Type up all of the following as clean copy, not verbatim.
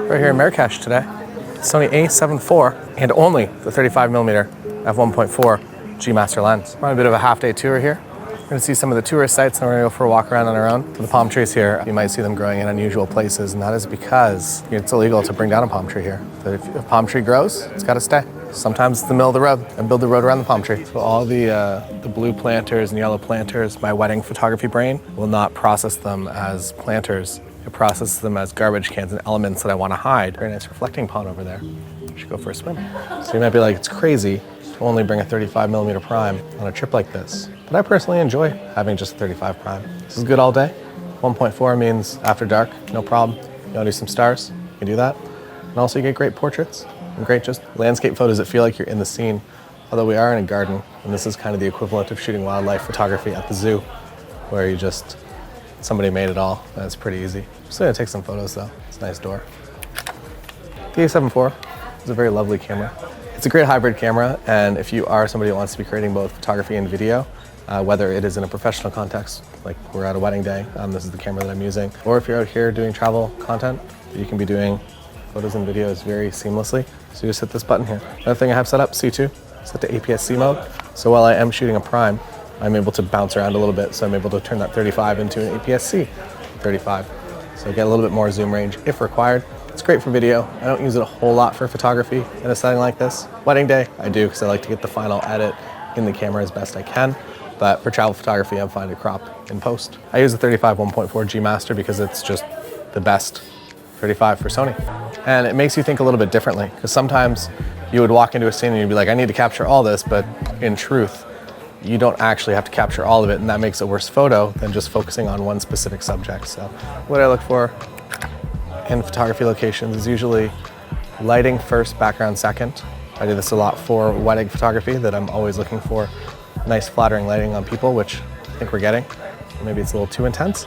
We're here in Marrakesh today. Sony A74 and only the 35mm F1.4 G Master Lens. We're on a bit of a half-day tour here. We're going to see some of the tourist sites and we're going to go for a walk around on our own. The palm trees here, you might see them growing in unusual places, and that is because it's illegal to bring down a palm tree here. But if a palm tree grows, it's got to stay. Sometimes it's the middle of the road, and build the road around the palm tree. So all the blue planters and yellow planters, my wedding photography brain will not process them as planters. It processes them as garbage cans and elements that I want to hide. Very nice reflecting pond over there. We should go for a swim. So you might be like, it's crazy to only bring a 35mm prime on a trip like this. But I personally enjoy having just a 35 prime. This is good all day. 1.4 means after dark, no problem. You want to do some stars, you can do that. And also you get great portraits and great just landscape photos that feel like you're in the scene. Although we are in a garden, and this is kind of the equivalent of shooting wildlife photography at the zoo, where you just, somebody made it all, and it's pretty easy. Just gonna take some photos though. It's a nice door. The A74 is a very lovely camera. It's a great hybrid camera, and if you are somebody who wants to be creating both photography and video, whether it is in a professional context, like we're at a wedding day, this is the camera that I'm using, or if you're out here doing travel content, you can be doing photos and videos very seamlessly. So you just hit this button here. Another thing I have set up, C2, set to APS-C mode. So while I am shooting a prime, I'm able to bounce around a little bit, so I'm able to turn that 35 into an APS-C 35. So get a little bit more zoom range if required. It's great for video. I don't use it a whole lot for photography in a setting like this. Wedding day, I do, because I like to get the final edit in the camera as best I can. But for travel photography, I'm fine to crop in post. I use the 35 1.4 G Master because it's just the best 35 for Sony. And it makes you think a little bit differently, because sometimes you would walk into a scene and you'd be like, I need to capture all this, but in truth, you don't actually have to capture all of it, and that makes a worse photo than just focusing on one specific subject. So what I look for in photography locations is usually lighting first, background second. I do this a lot for wedding photography, that I'm always looking for nice flattering lighting on people, which I think we're getting. Maybe it's a little too intense.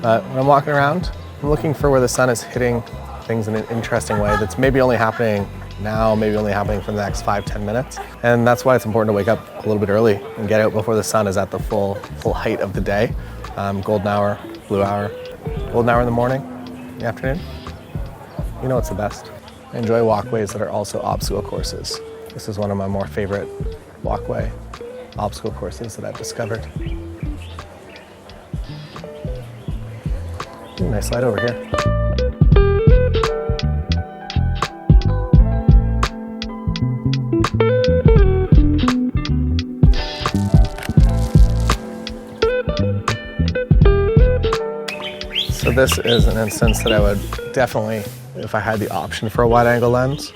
But when I'm walking around, I'm looking for where the sun is hitting things in an interesting way that's maybe only happening now, maybe only happening for the next 5-10 minutes. And that's why it's important to wake up a little bit early and get out before the sun is at the full height of the day. Golden hour, blue hour, golden hour in the morning, in the afternoon. You know it's the best. I enjoy walkways that are also obstacle courses. This is one of my more favorite walkway obstacle courses that I've discovered. Ooh, nice light over here. So this is an instance that I would definitely, if I had the option for a wide angle lens,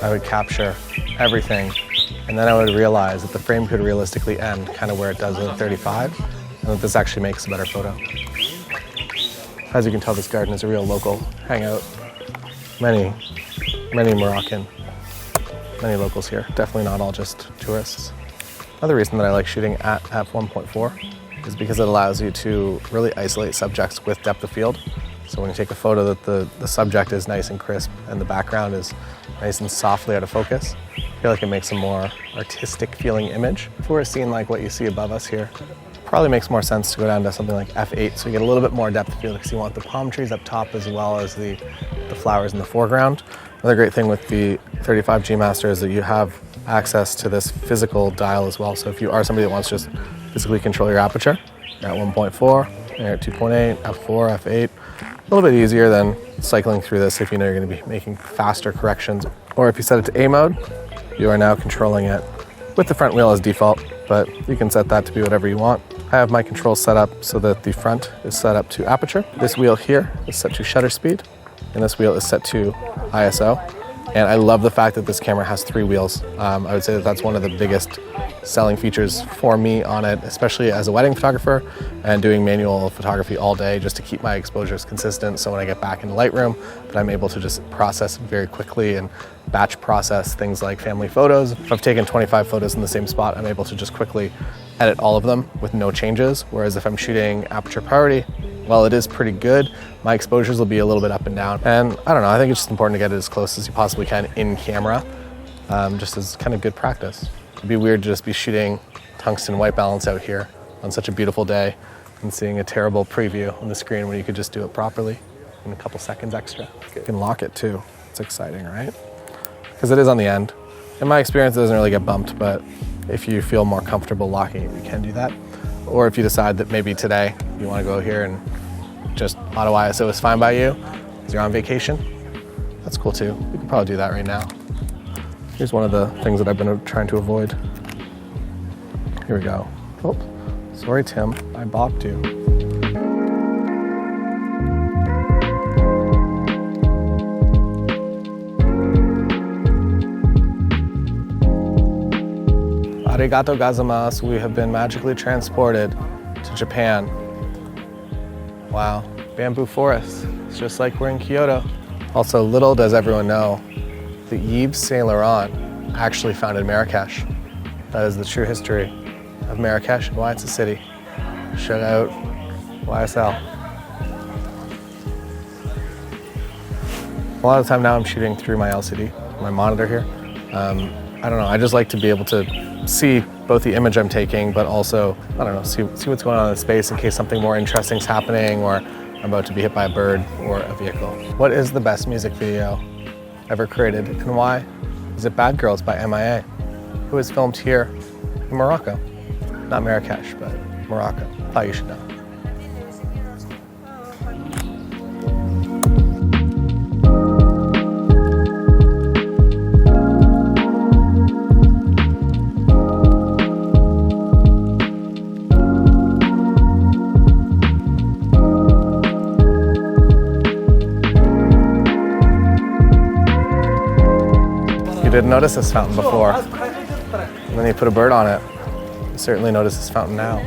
I would capture everything, and then I would realize that the frame could realistically end kind of where it does with a 35, and that this actually makes a better photo. As you can tell, this garden is a real local hangout. Many Moroccan, many locals here. Definitely not all just tourists. Another reason that I like shooting at f1.4 is because it allows you to really isolate subjects with depth of field. So when you take a photo that the subject is nice and crisp and the background is nice and softly out of focus, I feel like it makes a more artistic feeling image. For a scene like what you see above us here, it probably makes more sense to go down to something like f8, so you get a little bit more depth of field, because you want the palm trees up top as well as the flowers in the foreground. Another great thing with the 35 G Master is that you have access to this physical dial as well. So if you are somebody that wants to just physically control your aperture, you're at 1.4, you're at 2.8, f4, f8. A little bit easier than cycling through this if you know you're going to be making faster corrections. Or if you set it to A mode, you are now controlling it with the front wheel as default, but you can set that to be whatever you want. I have my controls set up so that the front is set up to aperture. This wheel here is set to shutter speed, and this wheel is set to ISO. And I love the fact that this camera has 3 wheels. I would say that that's one of the biggest selling features for me on it, especially as a wedding photographer and doing manual photography all day just to keep my exposures consistent. So when I get back into Lightroom, that I'm able to just process very quickly and batch process things like family photos. If I've taken 25 photos in the same spot, I'm able to just quickly edit all of them with no changes. Whereas if I'm shooting aperture priority, while it is pretty good, my exposures will be a little bit up and down. And I don't know, I think it's just important to get it as close as you possibly can in camera, just as kind of good practice. It'd be weird to just be shooting tungsten white balance out here on such a beautiful day and seeing a terrible preview on the screen when you could just do it properly in a couple seconds extra. You can lock it too. It's exciting, right? Because it is on the end. In my experience, it doesn't really get bumped, but if you feel more comfortable locking it, you can do that. Or if you decide that maybe today you want to go here and just auto ISO is fine by you, because you're on vacation, that's cool too. We can probably do that right now. Here's one of the things that I've been trying to avoid. Here we go. Oh, sorry, Tim, I bopped you. Arigato gozaimasu. We have been magically transported to Japan. Wow, bamboo forest. It's just like we're in Kyoto. Also, little does everyone know, the Yves Saint Laurent actually founded Marrakesh. That is the true history of Marrakesh and why it's a city. Shout out YSL. A lot of the time now I'm shooting through my LCD, my monitor here. I don't know, I just like to be able to see both the image I'm taking, but also, I don't know, see what's going on in space in case something more interesting is happening or I'm about to be hit by a bird or a vehicle. What is the best music video ever created and why? Is it Bad Girls by MIA, who is filmed here in Morocco. Not Marrakesh, but Morocco. Thought you should know. You didn't notice this fountain before, and then you put a bird on it. You certainly notice this fountain now.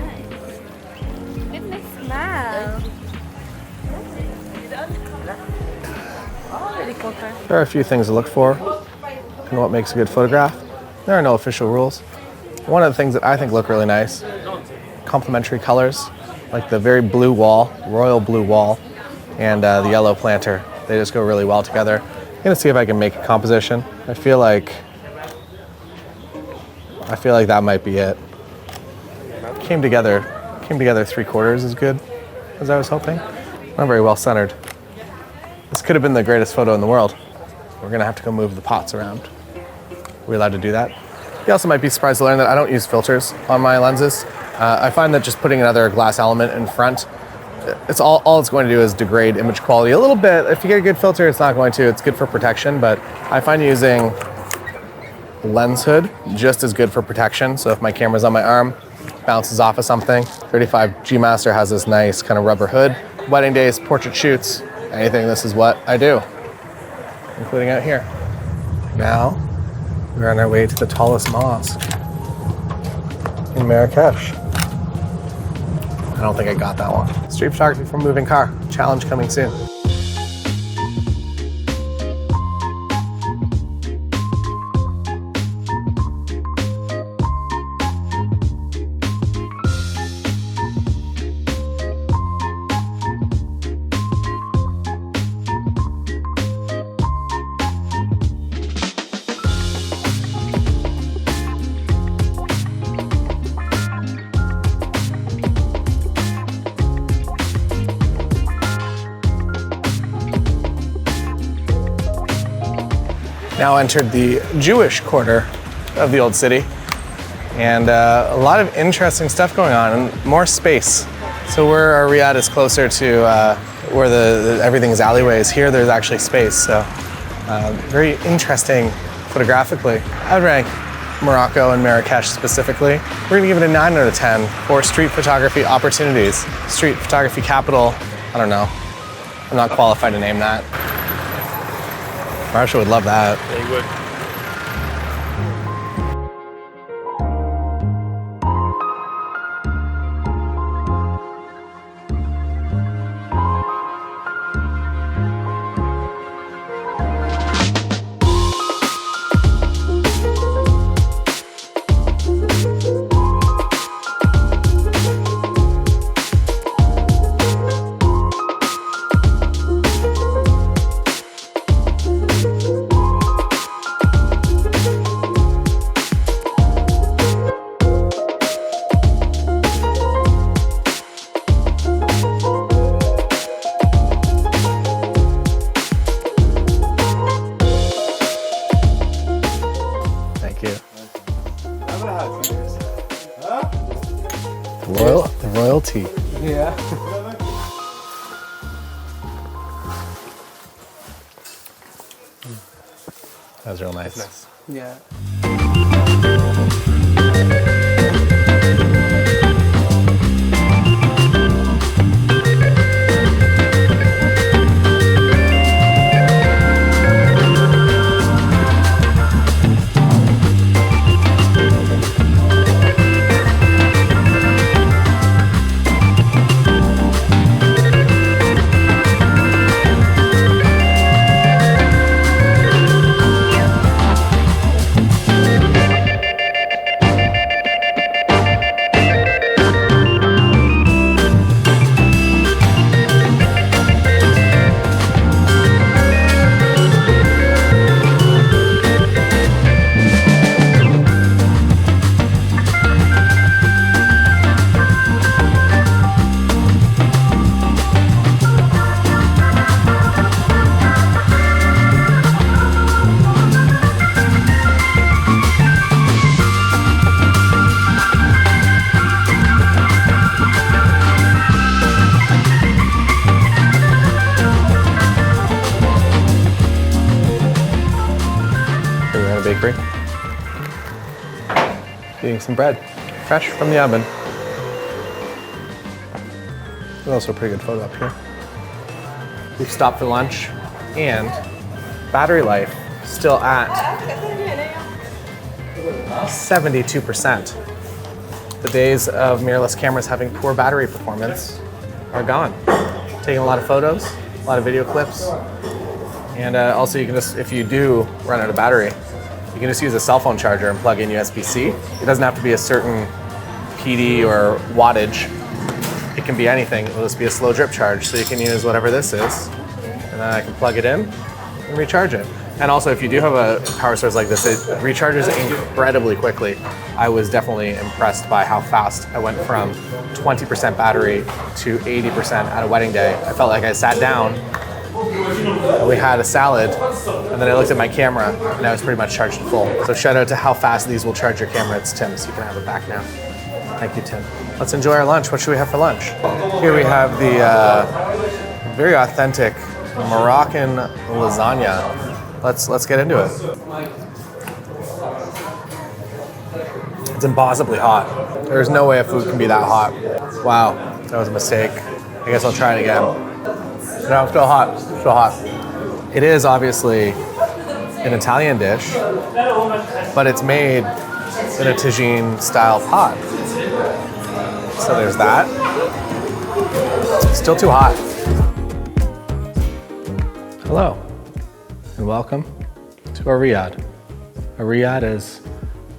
Goodness, smell. There are a few things to look for in what makes a good photograph. There are no official rules. One of the things that I think look really nice, complementary colors, like the very blue wall, royal blue wall, and the yellow planter. They just go really well together. I'm gonna see if I can make a composition. I feel like that might be it. Came together 3/4 as good as I was hoping. Not very well centered. This could have been the greatest photo in the world. We're gonna have to go move the pots around. Are we allowed to do that? You also might be surprised to learn that I don't use filters on my lenses. I find that just putting another glass element in front, it's all it's going to do is degrade image quality a little bit. If you get a good filter, it's not going to. It's good for protection, but I find using lens hood just as good for protection. So if my camera's on my arm, bounces off of something, 35 G Master has this nice kind of rubber hood. Wedding days, portrait shoots, anything, this is what I do, including out here. Now, we're on our way to the tallest mosque in Marrakesh. I don't think I got that one. Street photography from moving car. Challenge coming soon. Now entered the Jewish quarter of the old city, and a lot of interesting stuff going on and more space. So where our Riyadh is closer to where everything is alleyways, here there's actually space. So very interesting photographically. I'd rank Morocco and Marrakesh specifically. We're gonna give it a 9 out of 10 for street photography opportunities. Street photography capital, I don't know. I'm not qualified to name that. Marsha would love that. Yeah, he would. tea. Yeah. That was real nice. Yeah. Bakery. Eating some bread, fresh from the oven. There's also a pretty good photo up here. We've stopped for lunch, and battery life still at 72%. The days of mirrorless cameras having poor battery performance are gone. Taking a lot of photos, a lot of video clips, and also you can just, if you do run out of battery, you can just use a cell phone charger and plug in USB-C. It doesn't have to be a certain PD or wattage. It can be anything. It'll just be a slow drip charge, so you can use whatever this is. And then I can plug it in and recharge it. And also, if you do have a power source like this, it recharges incredibly quickly. I was definitely impressed by how fast I went from 20% battery to 80% at a wedding day. I felt like I sat down, we had a salad, and then I looked at my camera, and I was pretty much charged to full. So shout out to how fast these will charge your camera. It's Tim, so you can have it back now. Thank you, Tim. Let's enjoy our lunch. What should we have for lunch? Here we have the very authentic Moroccan lasagna. Let's get into it. It's impossibly hot. There's no way a food can be that hot. Wow, that was a mistake. I guess I'll try it again. No, it's still hot. Still hot. It is obviously an Italian dish, but it's made in a tagine style pot. So there's that. Still too hot. Hello, and welcome to our riad. A riad is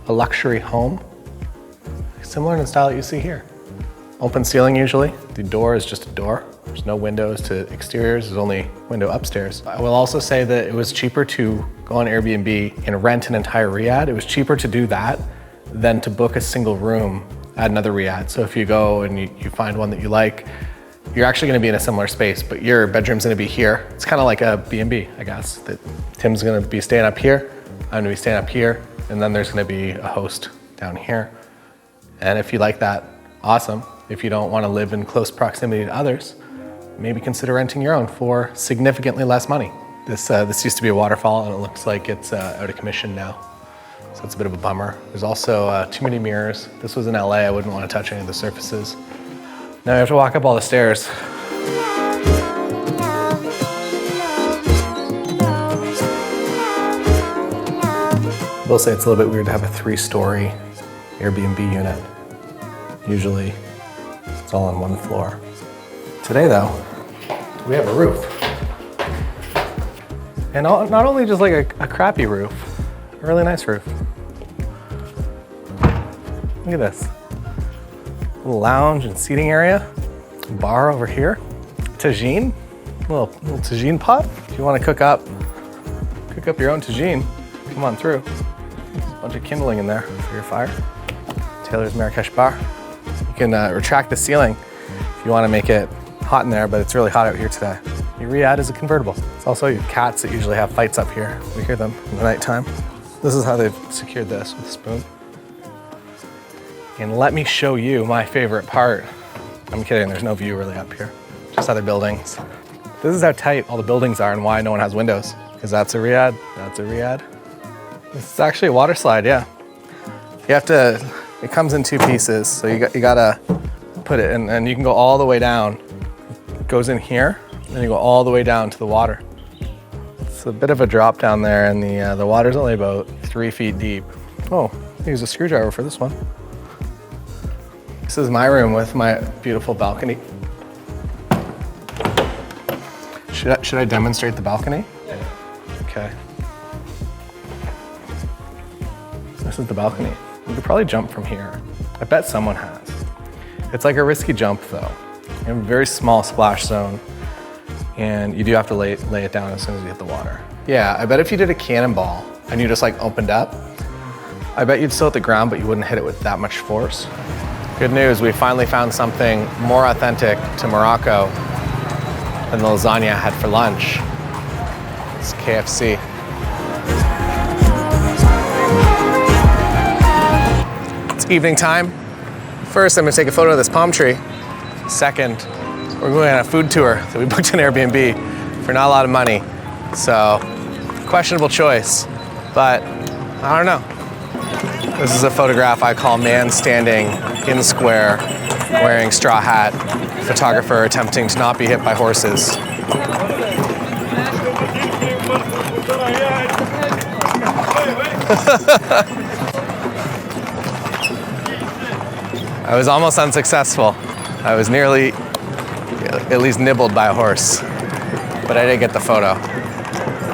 a luxury home, similar in the style that you see here. Open ceiling usually. The door is just a door. There's no windows to exteriors, there's only window upstairs. I will also say that it was cheaper to go on Airbnb and rent an entire riad. It was cheaper to do that than to book a single room at another riad. So if you go and you find one that you like, you're actually gonna be in a similar space, but your bedroom's gonna be here. It's kind of like a B&B, I guess, that Tim's gonna be staying up here, I'm gonna be staying up here, and then there's gonna be a host down here. And if you like that, awesome. If you don't wanna live in close proximity to others, maybe consider renting your own for significantly less money. This used to be a waterfall, and it looks like it's out of commission now. So it's a bit of a bummer. There's also too many mirrors. This was in LA, I wouldn't want to touch any of the surfaces. Now I have to walk up all the stairs. I will say it's a little bit weird to have a 3-story Airbnb unit. Usually it's all on one floor. Today though, we have a roof. And not only just like a crappy roof, a really nice roof. Look at this. Little lounge and seating area. Bar over here. Tagine, little tagine pot. If you want to cook up your own tagine, come on through. There's a bunch of kindling in there for your fire. Taylor's Marrakesh bar. You can retract the ceiling if you want to make it hot in there, but it's really hot out here today. Your riad is a convertible. It's also your cats that usually have fights up here. We hear them in the nighttime. This is how they've secured this with a spoon. And let me show you my favorite part I'm kidding, there's no view really up here. Just other buildings. This is how tight all the buildings are and why no one has windows. Because that's a riad, that's a riad. This is actually a water slide, yeah. You have to, it comes in two pieces. So you gotta put it in, and you can go all the way down. It goes in here, and then you go all the way down to the water. It's a bit of a drop down there, and the water's only about 3 feet deep. Oh, use a screwdriver for this one. This is my room with my beautiful balcony. Should I demonstrate the balcony? Okay. This is the balcony. You could probably jump from here. I bet someone has. It's like a risky jump though. You have a very small splash zone, and you do have to lay it down as soon as you hit the water. Yeah, I bet if you did a cannonball and you just like opened up, I bet you'd still hit the ground, but you wouldn't hit it with that much force. Good news, we finally found something more authentic to Morocco than the lasagna I had for lunch. It's KFC. It's evening time. First, I'm gonna take a photo of this palm tree. Second, we're going on a food tour that we booked an Airbnb for not a lot of money. So, questionable choice, but I don't know. This is a photograph I call man standing in square, wearing straw hat, photographer attempting to not be hit by horses. I was almost unsuccessful. I was nearly at least nibbled by a horse, but I didn't get the photo.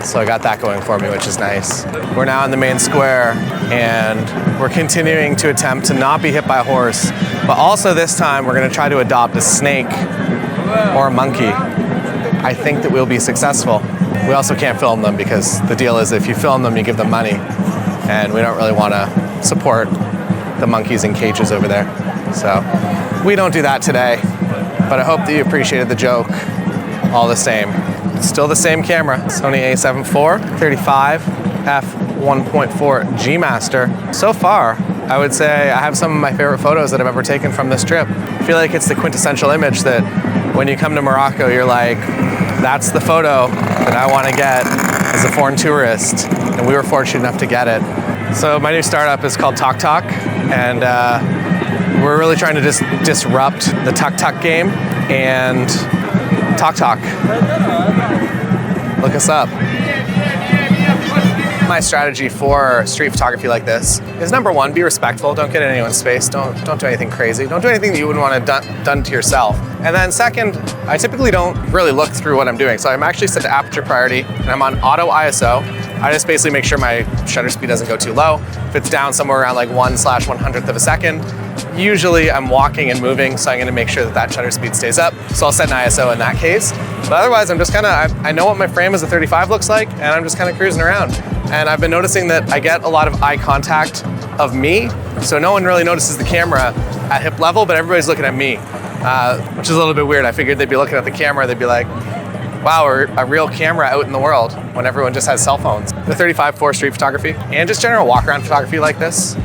So I got that going for me, which is nice. We're now in the main square, and we're continuing to attempt to not be hit by a horse, but also this time we're gonna try to adopt a snake or a monkey. I think that we'll be successful. We also can't film them because the deal is if you film them, you give them money, and we don't really wanna support the monkeys in cages over there. So we don't do that today, but I hope that you appreciated the joke all the same. It's still the same camera, Sony A74, 35 F1.4 G Master. So far, I would say I have some of my favorite photos that I've ever taken from this trip. I feel like it's the quintessential image that when you come to Morocco, you're like, that's the photo that I want to get as a foreign tourist, and we were fortunate enough to get it. So my new startup is called Tok Tok, and we're really trying to disrupt the tuk tuk game, and Tok Tok. Look us up. My strategy for street photography like this is number one, be respectful. Don't get in anyone's space. Don't do anything crazy. Don't do anything that you wouldn't want to done to yourself. And then second, I typically don't really look through what I'm doing. So I'm actually set to aperture priority, and I'm on auto ISO. I just basically make sure my shutter speed doesn't go too low. If it's down somewhere around like 1/100th of a second, usually I'm walking and moving, so I'm gonna make sure that that shutter speed stays up. So I'll set an ISO in that case. But otherwise, I'm just I know what my frame as a 35 looks like, and I'm just kind of cruising around. And I've been noticing that I get a lot of eye contact of me, so no one really notices the camera at hip level, but everybody's looking at me, which is a little bit weird. I figured they'd be looking at the camera, they'd be like, wow, a real camera out in the world when everyone just has cell phones. The 35 for street photography and just general walk around photography like this,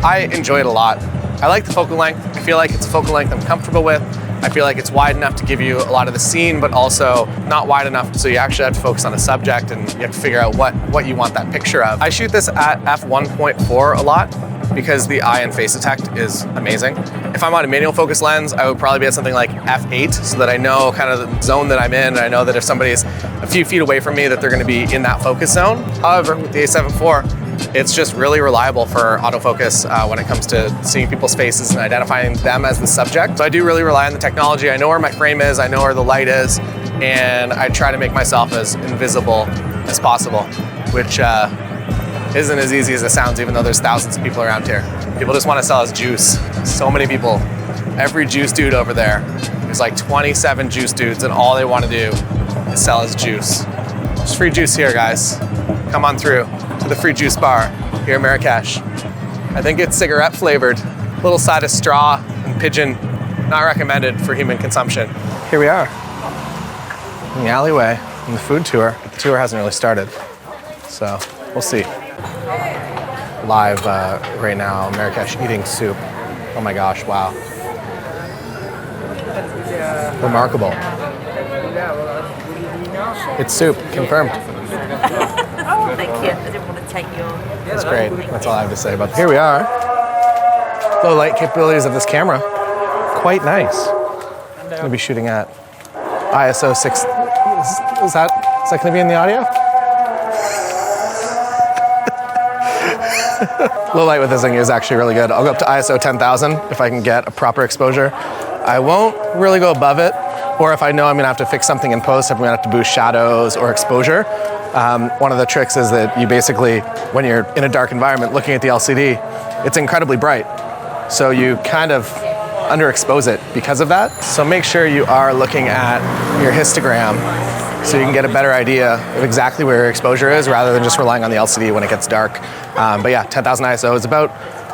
I enjoy it a lot. I like the focal length. I feel like it's a focal length I'm comfortable with. I feel like it's wide enough to give you a lot of the scene, but also not wide enough so you actually have to focus on a subject and you have to figure out what you want that picture of. I shoot this at f1.4 a lot because the eye and face detect is amazing. If I'm on a manual focus lens, I would probably be at something like f8 so that I know kind of the zone that I'm in, and I know that if somebody's a few feet away from me that they're gonna be in that focus zone. However, with the A74, it's just really reliable for autofocus when it comes to seeing people's faces and identifying them as the subject. So I do really rely on the technology. I know where my frame is, I know where the light is, and I try to make myself as invisible as possible, which isn't as easy as it sounds, even though there's thousands of people around here. People just want to sell us juice. So many people. Every juice dude over there. There's like 27 juice dudes, and all they want to do is sell us juice. There's free juice here, guys. Come on through to the free juice bar here in Marrakesh. I think it's cigarette flavored. Little side of straw and pigeon. Not recommended for human consumption. Here we are in the alleyway in the food tour. The tour hasn't really started, so we'll see. Live right now, Marrakesh eating soup. Oh my gosh, wow. remarkable. It's soup, confirmed. Oh, thank you. I didn't want to take your... That's great. That's all I have to say about that. Here we are. Low light capabilities of this camera. Quite nice. I'm going to be shooting at ISO 6. Is that going to be in the audio? Low light with this thing is actually really good. I'll go up to ISO 10,000 if I can get a proper exposure. I won't really go above it, or if I know I'm gonna have to fix something in post, if I'm gonna have to boost shadows or exposure. One of the tricks is that you basically, when you're in a dark environment looking at the LCD, it's incredibly bright. So you kind of underexpose it because of that. So make sure you are looking at your histogram so you can get a better idea of exactly where your exposure is rather than just relying on the LCD when it gets dark. But yeah, 10,000 ISO is about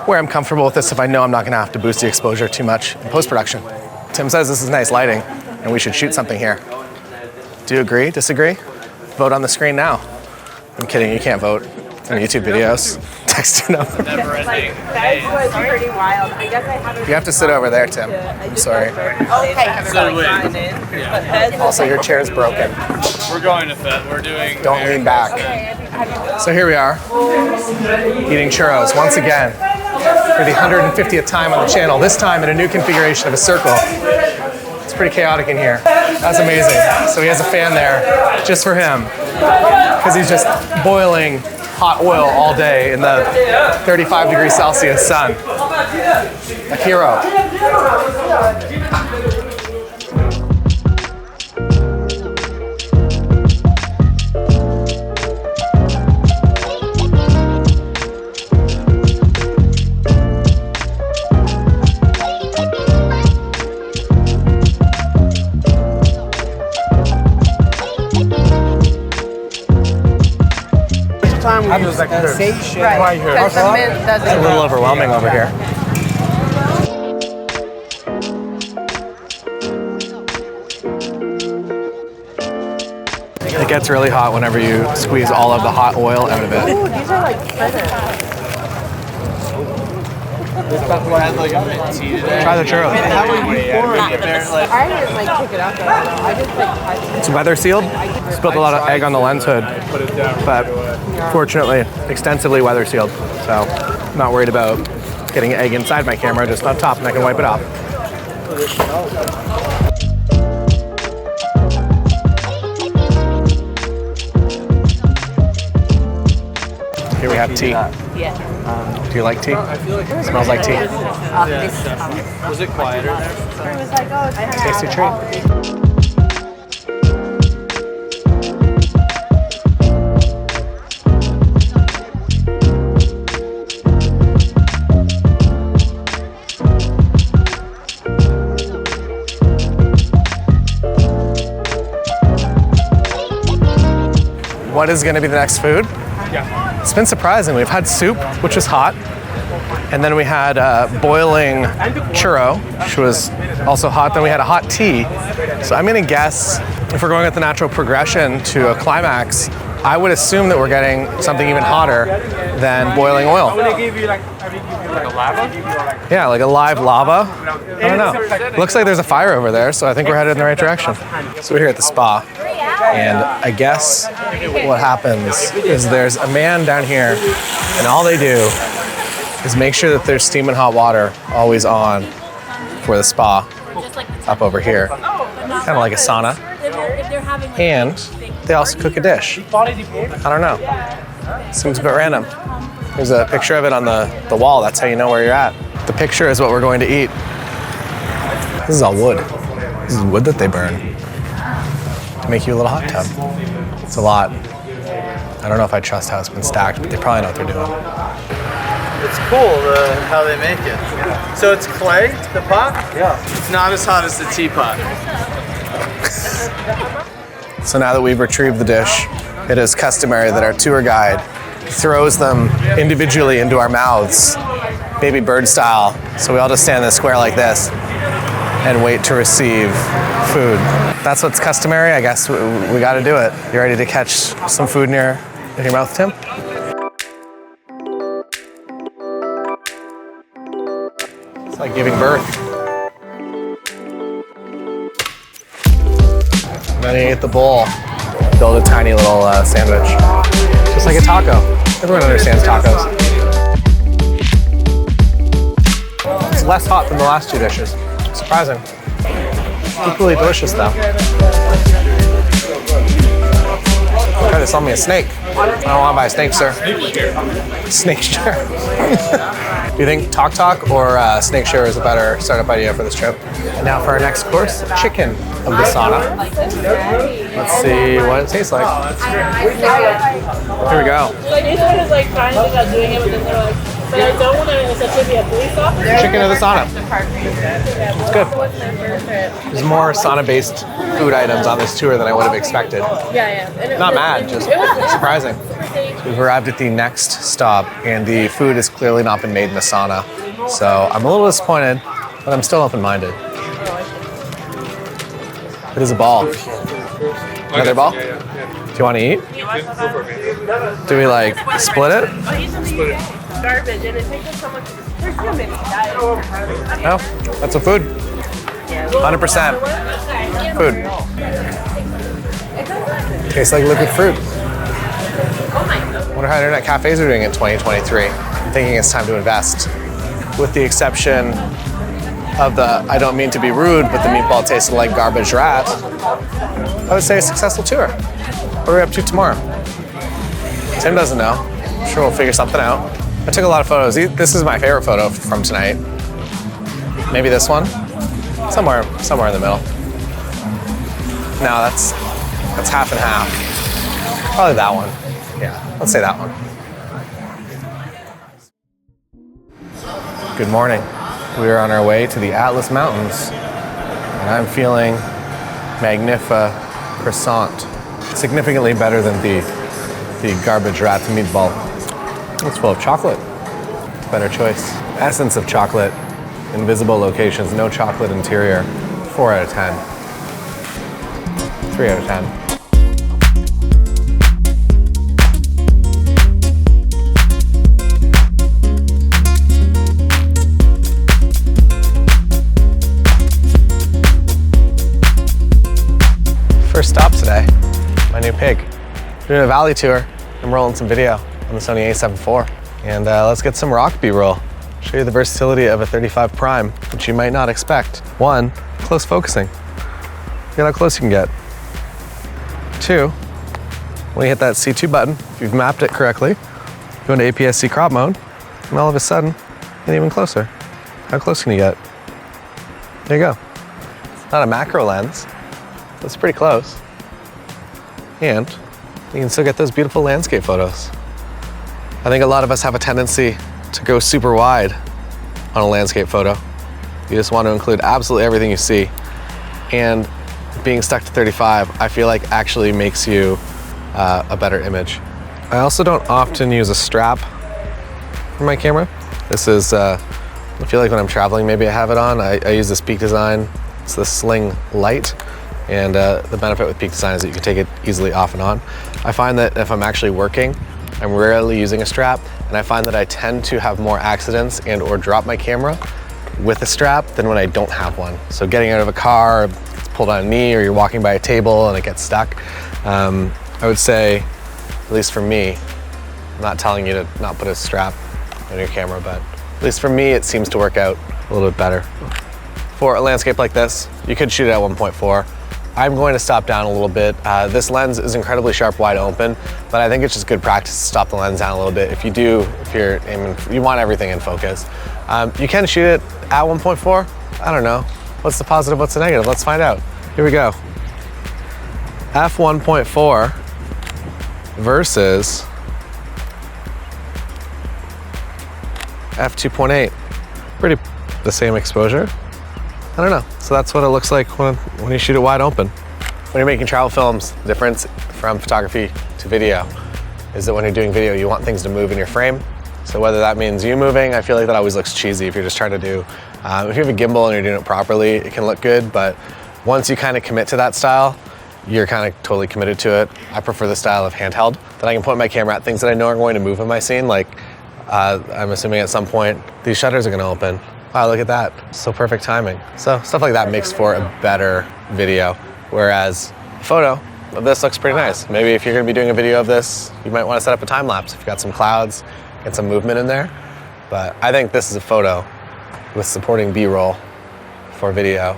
where I'm comfortable with this if I know I'm not gonna have to boost the exposure too much in post-production. Tim says this is nice lighting and we should shoot something here. Do you agree, disagree? Vote on the screen now. I'm kidding, you can't vote on YouTube videos. Text your number. That was pretty wild. I guess I haven't... You have to sit over there, Tim. I'm sorry. Okay. Also, your chair's broken. We're going to fit. We're doing... Don't lean back. So here we are, eating churros once again for the 150th time on the channel, this time in a new configuration of a circle. It's pretty chaotic in here. That's amazing. So he has a fan there just for him because he's just boiling hot oil all day in the 35 degrees Celsius sun. A hero. Sensation. Right here. It's a little overwhelming over here. It gets really hot whenever you squeeze all of the hot oil out of it. Ooh, these are like fritters. Try the churros. I didn't like pick it up. I just like... It's weather sealed. Spilled a lot of egg on the lens hood, but fortunately extensively weather sealed. So I'm not worried about getting egg inside my camera, just on top, and I can wipe it off. Here we have tea. Yeah. Do you like tea? It smells like tea. Was it quieter? It was like, oh, it's Tasty treat. What is going to be the next food? Yeah. It's been surprising. We've had soup, which was hot, and then we had boiling churro, which was also hot. Then we had a hot tea. So I'm going to guess if we're going with the natural progression to a climax, I would assume that we're getting something even hotter than boiling oil. Like a lava? Yeah, like a live lava. I don't know. Looks like there's a fire over there, so I think we're headed in the right direction. So we're here at the spa, and I guess what happens is there's a man down here, and all they do is make sure that there's steam and hot water always on for the spa up over here. Kind of like a sauna. And they also cook a dish. I don't know. Seems a bit random. There's a picture of it on the wall. That's how you know where you're at. The picture is what we're going to eat. This is all wood. This is wood that they burn to make you a little hot tub. It's a lot. I don't know if I trust how it's been stacked, but they probably know what they're doing. It's cool how they make it. So it's clay, the pot? Yeah. It's not as hot as the teapot. So now that we've retrieved the dish, it is customary that our tour guide throws them individually into our mouths, baby bird style. So we all just stand in the square like this and wait to receive food. That's what's customary. I guess we got to do it. You ready to catch some food in your mouth, Tim? It's like giving birth. then he ate the bowl. Build a tiny little sandwich. Just like a taco. Everyone understands tacos. It's less hot than the last two dishes. Surprising. Equally delicious though. Try to sell me a snake. I don't want to buy a snake, sir. Snake share. Do you think Tok or snake share is a better startup idea for this trip? And now for our next course, chicken of the sauna. Let's see what it tastes like. Here we go. Like, this one is like trying to think about doing it, but then they're like, but I don't want to essentially be a police officer. Chicken of the sauna. It's good. There's more sauna-based food items on this tour than I would have expected. Yeah. Not mad, just surprising. We've arrived at the next stop, and the food has clearly not been made in the sauna. So I'm a little disappointed, but I'm still open-minded. It is a ball. Another ball? Do you want to eat? Do we like split it? Garbage, and it takes us so much. No, that's a food. 100% food. Tastes like liquid fruit. I wonder how internet cafes are doing in 2023. I'm thinking it's time to invest. With the exception of the, I don't mean to be rude, but the meatball tasted like garbage rat, I would say a successful tour. What are we up to tomorrow? Tim doesn't know. I'm sure we'll figure something out. I took a lot of photos. This is my favorite photo from tonight. Maybe this one? Somewhere in the middle. No, that's half and half. Probably that one. Yeah, let's say that one. Good morning. We are on our way to the Atlas Mountains, and I'm feeling magnificent. Significantly better than the garbage rat meatball. It's full of chocolate. Better choice. Essence of chocolate, invisible locations, no chocolate interior. 4 out of 10. 3 out of 10. First stop today, my new pig. Doing a valley tour. I'm rolling some video on the Sony A74. And let's get some rock B-roll. Show you the versatility of a 35 prime, which you might not expect. 1, close focusing. Look at how close you can get. 2, when you hit that C2 button, if you've mapped it correctly, go into APS-C crop mode, and all of a sudden, get even closer. How close can you get? There you go. It's not a macro lens, but it's pretty close. And you can still get those beautiful landscape photos. I think a lot of us have a tendency to go super wide on a landscape photo. You just want to include absolutely everything you see. And being stuck to 35, I feel like actually makes you a better image. I also don't often use a strap for my camera. This is, I feel like when I'm traveling, maybe I have it on. I use this Peak Design. It's the Sling Light. And the benefit with Peak Design is that you can take it easily off and on. I find that if I'm actually working, I'm rarely using a strap, and I find that I tend to have more accidents and or drop my camera with a strap than when I don't have one. So getting out of a car, it's pulled on a knee, or you're walking by a table and it gets stuck. I would say, at least for me, I'm not telling you to not put a strap on your camera, but at least for me, it seems to work out a little bit better. For a landscape like this, you could shoot it at 1.4. I'm going to stop down a little bit. This lens is incredibly sharp wide open, but I think it's just good practice to stop the lens down a little bit. If you're aiming, you want everything in focus. You can shoot it at 1.4. I don't know. What's the positive, what's the negative? Let's find out. Here we go. F1.4 versus F2.8. Pretty the same exposure. I don't know. So that's what it looks like when you shoot it wide open. When you're making travel films, the difference from photography to video is that when you're doing video, you want things to move in your frame. So whether that means you moving, I feel like that always looks cheesy if you're just trying to do, if you have a gimbal and you're doing it properly, it can look good, but once you kind of commit to that style, you're kind of totally committed to it. I prefer the style of handheld, that I can point my camera at things that I know are going to move in my scene, like I'm assuming at some point these shutters are going to open. Wow, look at that. So perfect timing. So stuff like that makes for a better video. Whereas photo of this looks pretty nice. Maybe if you're gonna be doing a video of this, you might wanna set up a time lapse. If you've got some clouds, get some movement in there. But I think this is a photo with supporting B-roll for video.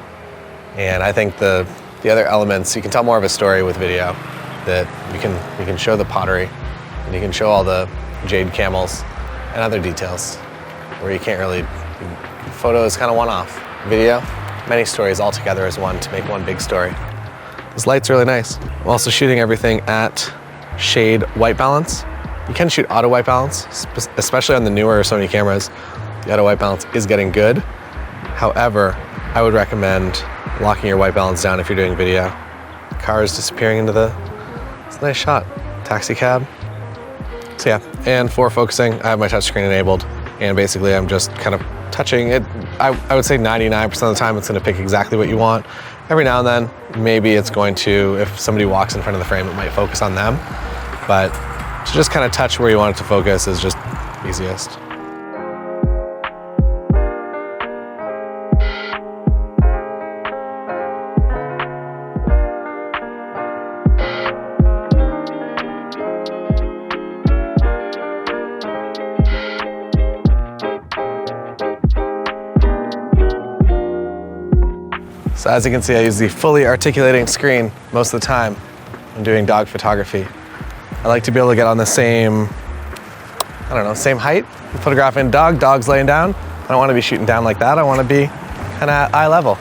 And I think the other elements, you can tell more of a story with video, that you can show the pottery and you can show all the jade camels and other details where you can't really, photo is kind of one-off. Video, many stories all together as one to make one big story. This light's really nice. I'm also shooting everything at shade white balance. You can shoot auto white balance, especially on the newer Sony cameras. The auto white balance is getting good. However, I would recommend locking your white balance down if you're doing video. Car is disappearing into it's a nice shot. Taxi cab. So yeah, and for focusing, I have my touchscreen enabled, and basically I'm just kind of touching it. I would say 99% of the time it's gonna pick exactly what you want. Every now and then, maybe it's going to, if somebody walks in front of the frame, it might focus on them. But to just kind of touch where you want it to focus is just easiest. So as you can see, I use the fully articulating screen most of the time when doing dog photography. I like to be able to get on the same, I don't know, same height. I'm photographing dog's laying down. I don't want to be shooting down like that. I want to be kind of eye level.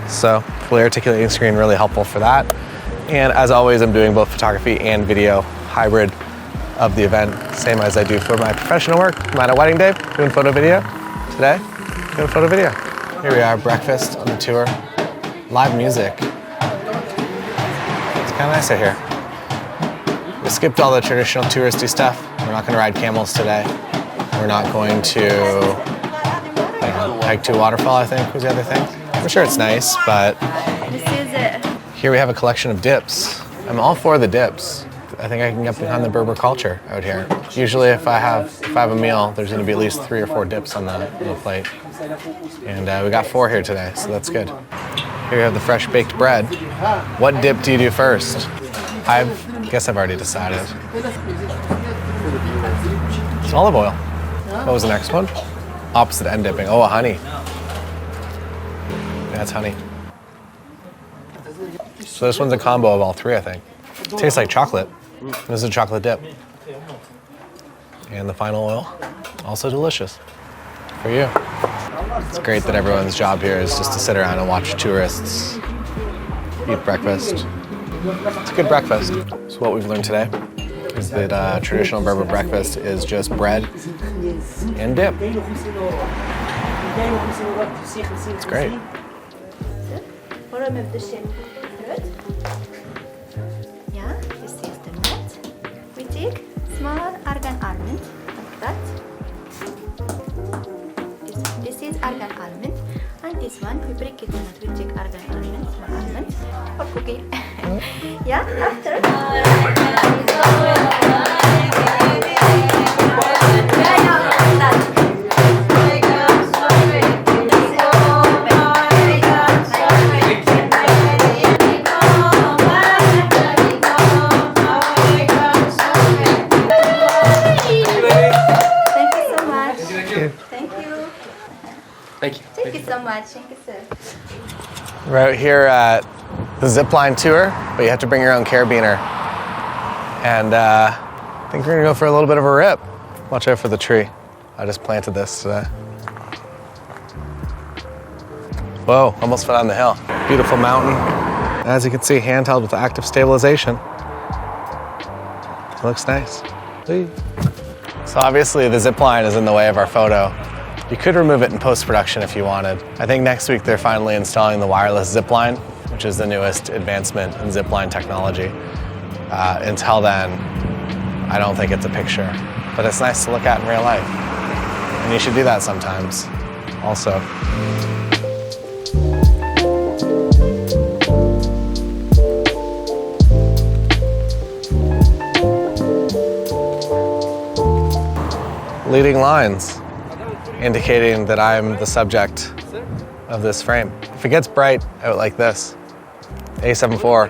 So fully articulating screen, really helpful for that. And as always, I'm doing both photography and video hybrid of the event, same as I do for my professional work. I'm at a wedding day, doing photo video. Today, doing photo video. Here we are, breakfast on the tour. Live music. It's kind of nice out here. We skipped all the traditional touristy stuff. We're not going to ride camels today. We're not going to, I don't know, hike to a waterfall, I think was the other thing. I'm sure it's nice, but This is it. Here we have a collection of dips. I'm all for the dips. I think I can get behind the Berber culture out here. Usually if I have a meal, there's going to be at least 3 or 4 dips on the plate. And we got 4 here today, so that's good. Here we have the fresh baked bread. What dip do you do first? I guess I've already decided. It's olive oil. What was the next one? Opposite end dipping. Oh, honey. Yeah, it's honey. So this one's a combo of all 3, I think. It tastes like chocolate. This is a chocolate dip. And the final oil, also delicious. For you. It's great that everyone's job here is just to sit around and watch tourists eat breakfast. It's a good breakfast. So what we've learned today is that traditional Berber breakfast is just bread and dip. It's great. For remove the shape fruit. Yeah, this is the nut. We take small argan almond like that. This is argan almond, and this one we break it in nut. We take argan almond, small almond for cooking. Yeah, after. Thank you so much. Thank you, sir. We're out here at the zipline tour, but you have to bring your own carabiner. And I think we're gonna go for a little bit of a rip. Watch out for the tree. I just planted this today. Whoa, almost fell down the hill. Beautiful mountain. As you can see, handheld with active stabilization. It looks nice. Whee. So obviously the zipline is in the way of our photo. You could remove it in post-production if you wanted. I think next week they're finally installing the wireless zipline, which is the newest advancement in zipline technology. Until then, I don't think it's a picture, but it's nice to look at in real life. And you should do that sometimes, also. Leading lines, indicating that I'm the subject of this frame. If it gets bright out like this, A74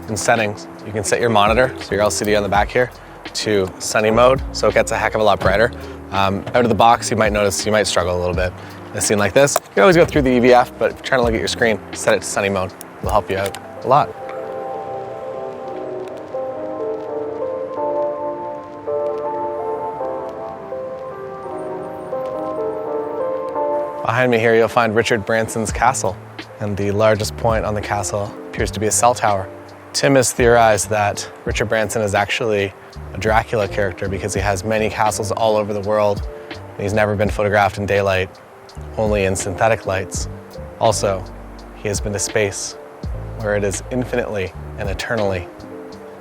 in settings, you can set your monitor, so your LCD on the back here, to sunny mode, so it gets a heck of a lot brighter. Out of the box, you might notice you might struggle a little bit. In a scene like this, you can always go through the EVF, but if you're trying to look at your screen, set it to sunny mode. It'll help you out a lot. Behind me here, you'll find Richard Branson's castle, and the largest point on the castle appears to be a cell tower. Tim has theorized that Richard Branson is actually a Dracula character because he has many castles all over the world, and he's never been photographed in daylight, only in synthetic lights. Also, he has been to space, where it is infinitely and eternally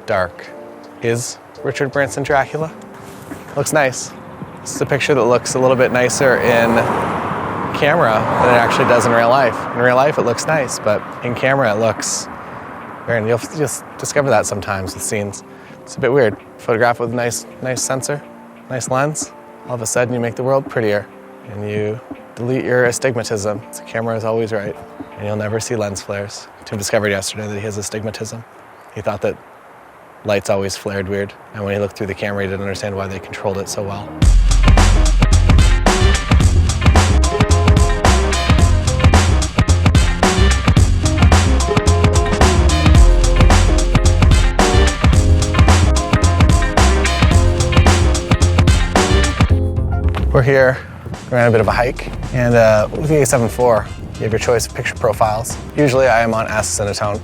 dark. Is Richard Branson Dracula? Looks nice. This is a picture that looks a little bit nicer in camera than it actually does in real life. In real life, it looks nice, but in camera, it looks weird. You'll just discover that sometimes with scenes. It's a bit weird. Photograph with a nice sensor, nice lens. All of a sudden, you make the world prettier, and you delete your astigmatism. The camera is always right, and you'll never see lens flares. Tim discovered yesterday that he has astigmatism. He thought that lights always flared weird, and when he looked through the camera, he didn't understand why they controlled it so well. We're here, we're on a bit of a hike, and with the A7IV, you have your choice of picture profiles. Usually I am on S Cinetone,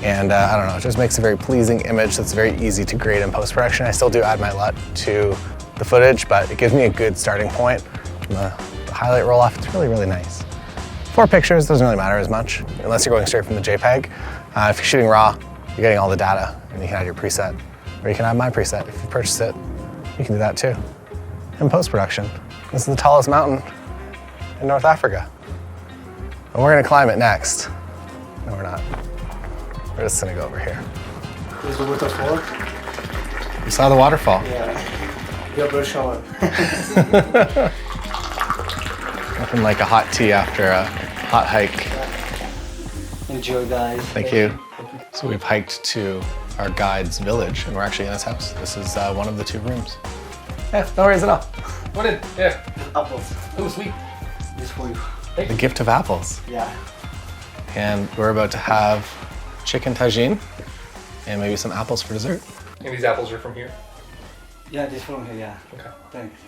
and I don't know, it just makes a very pleasing image that's very easy to grade in post-production. I still do add my LUT to the footage, but it gives me a good starting point. From the highlight roll-off, it's really, really nice. For pictures, it doesn't really matter as much, unless you're going straight from the JPEG. If you're shooting RAW, you're getting all the data, and you can add your preset, or you can add my preset. If you purchase it, you can do that too. In post-production, this is the tallest mountain in North Africa. And we're gonna climb it next. No, we're not. We're just gonna go over here. There's the waterfall. You saw the waterfall? Yeah. Yeah, but shower. Nothing like a hot tea after a hot hike. Enjoy, guys. Thank you. So we've hiked to our guide's village, and we're actually in his house. This is one of the 2 rooms. Yeah, no worries at all. What in? Yeah. Apples. Oh, sweet. This for you. The gift of apples. Yeah. And we're about to have chicken tagine and maybe some apples for dessert. And these apples are from here? Yeah, this from here, yeah. Okay. Thanks.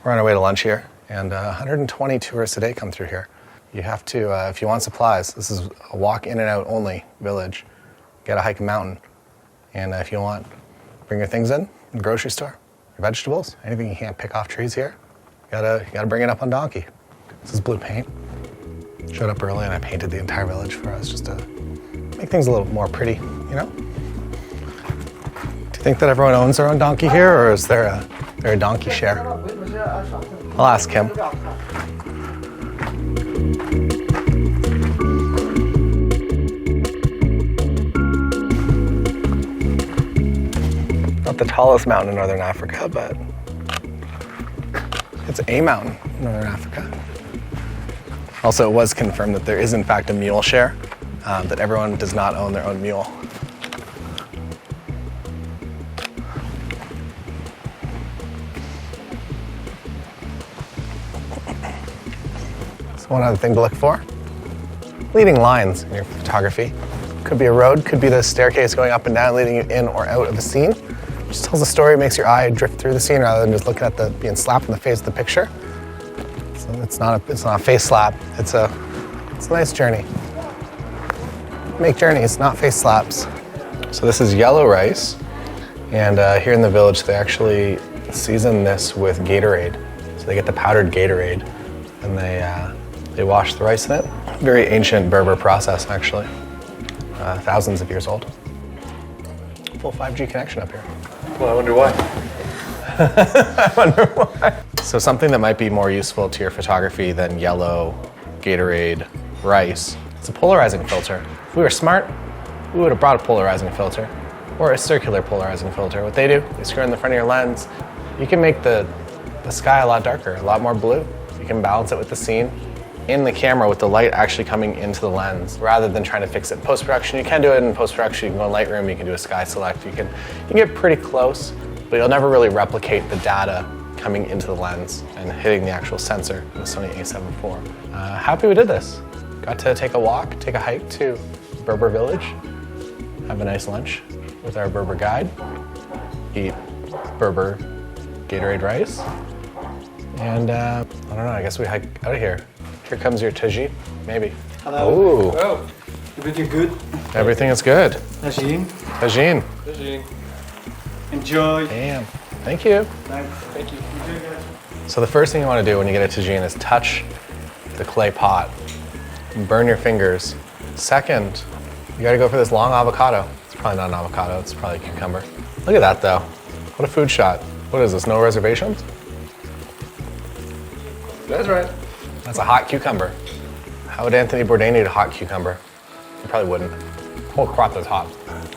We're on our way to lunch here, and 120 tourists a day come through here. You have to, if you want supplies, this is a walk in and out only village. You gotta hike a mountain. And if you want, bring your things in the grocery store. Your vegetables, anything you can't pick off trees here, you gotta bring it up on donkey. This is blue paint. Showed up early and I painted the entire village for us just to make things a little more pretty, you know? Do you think that everyone owns their own donkey here, or is there a donkey share? I'll ask him. Not the tallest mountain in Northern Africa, but it's a mountain in Northern Africa. Also, it was confirmed that there is in fact a mule share, that everyone does not own their own mule. So one other thing to look for, leading lines in your photography. Could be a road, could be the staircase going up and down, leading you in or out of a scene. Just tells a story, makes your eye drift through the scene rather than just looking at being slapped in the face of the picture. So it's not a face slap. It's a nice journey. Make journeys, not face slaps. So this is yellow rice, and here in the village they actually season this with Gatorade. So they get the powdered Gatorade, and they wash the rice in it. Very ancient Berber process, actually. Thousands of years old. Full 5G connection up here. Well, I wonder why. I wonder why. So something that might be more useful to your photography than yellow Gatorade rice, it's a polarizing filter. If we were smart, we would have brought a polarizing filter or a circular polarizing filter. What they do, they screw in the front of your lens. You can make the sky a lot darker, a lot more blue. You can balance it with the scene. in the camera with the light actually coming into the lens rather than trying to fix it in post-production. You can do it in post-production. You can go in Lightroom, you can do a sky select. You can get pretty close, but you'll never really replicate the data coming into the lens and hitting the actual sensor in the Sony A74. Happy we did this. Got to take a walk, take a hike to Berber Village, have a nice lunch with our Berber guide, eat Berber Gatorade rice, and I don't know, I guess we hike out of here. Here comes your tagine, maybe. Hello. Ooh. Oh, everything good? Everything is good. Tagine. Tagine. Enjoy. Damn. Thank you. Thank you. Enjoy, guys. So the first thing you want to do when you get a tagine is touch the clay pot. Burn your fingers. Second, you got to go for this long avocado. It's probably not an avocado, it's probably a cucumber. Look at that though. What a food shot. What is this, no reservations? That's right. That's a hot cucumber. How would Anthony Bourdain eat a hot cucumber? He probably wouldn't. Whole crop is hot.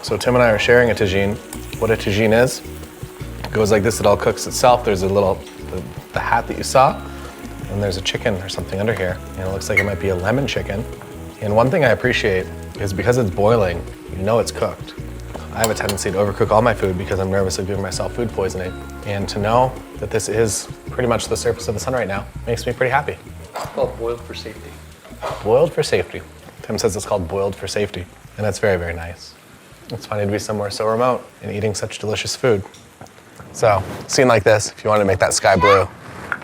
So Tim and I are sharing a tagine. What a tagine is, it goes like this, it all cooks itself. There's a little, the hat that you saw, and there's a chicken or something under here. And it looks like it might be a lemon chicken. And one thing I appreciate is because it's boiling, you know it's cooked. I have a tendency to overcook all my food because I'm nervous of giving myself food poisoning. And to know that this is pretty much the surface of the sun right now makes me pretty happy. It's called boiled for safety. Boiled for safety. Tim says it's called boiled for safety. And that's very, very nice. It's funny to be somewhere so remote and eating such delicious food. So, scene like this, if you wanted to make that sky blue,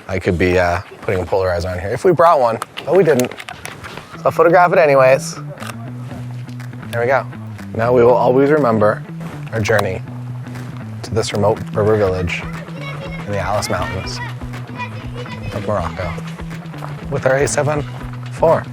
I could be putting a polarizer on here. If we brought one, but we didn't. So I'll photograph it anyways. There we go. Now we will always remember our journey to this remote Berber village in the Atlas Mountains of Morocco with our A7 IV.